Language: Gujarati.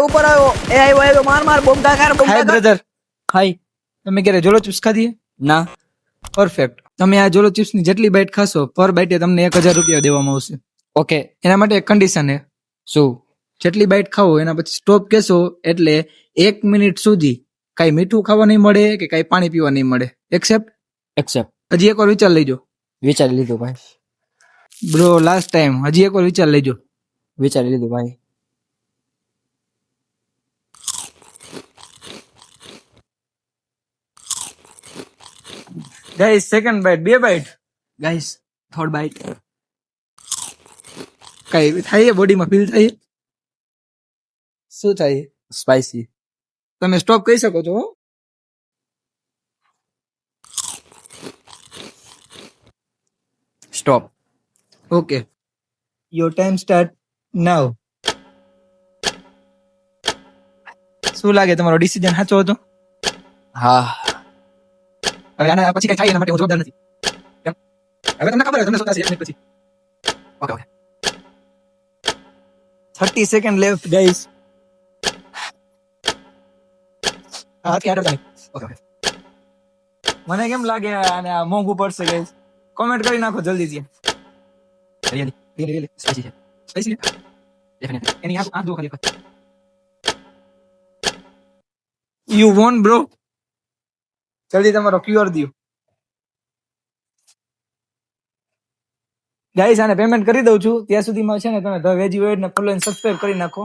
ઉપર આવ્યો એ આવ્યો માર માર બોમ્બ કાકાર હાય બ્રધર. હાય. તમે ક્યારે જોલો ચિપ્સ ખાધી છે? ના પરફેક્ટ. તમે આ જોલો ચિપ્સ ની જેટલી બાઈટ ખાશો પર બાઈટે તમને 1000 રૂપિયા દેવામાં આવશે. ઓકે એના માટે એક કન્ડિશન છે. શું જેટલી બાઈટ ખાવો એના પછી સ્ટોપ કેશો એટલે 1 મિનિટ સુધી કઈ મીઠું ખાવા નહીં મળે કે કઈ પાણી પીવા નહીં મળે. એક્સેપ્ટ? એક્સેપ્ટ હજી એકવાર વિચાર લેજો વિચારી લીધું ભાઈ બ્રો. લાસ્ટ ટાઈમ હજી એકવાર વિચાર લેજો. વિચારી લીધું ભાઈ guys second byte, 2 byte. Guys third byte. કઈ થાય બોડીમાં ફીલ થાય? શું થાય? સ્પાઈસી તમે સ્ટોપ કહી શકો છો. Stop okay your time start now. શું લાગે તમારો ડિસિઝન સાચો હતો? હા હવે આના પછી કઈ થાય એના માટે હું જવાબદાર નથી. કેમ? હવે તમને ખબર છે તમને શું થશે 1 મિનિટ પછી. Okay okay 30 second left guys. હાથી આડો જાય. ઓકે ઓકે મને કેમ લાગે આને આ મોંઘું પડશે ગાઈસ? કોમેન્ટ કરી નાખો જલ્દીથી. રિયલી રીલી સ્પાઈસી છે સ્પાઈસી ડેફિનેટલી એની આંખ જો ખાલી. You won bro. જલ્દી તમારો ક્યુઆર દિયો ગાઈસ. આને પેમેન્ટ કરી દઉં છું ત્યાં સુધીમાં છે ને તમે ધ વેજી વર્લ્ડ ને ફોલો અને સબસ્ક્રાઇબ કરી નાખો.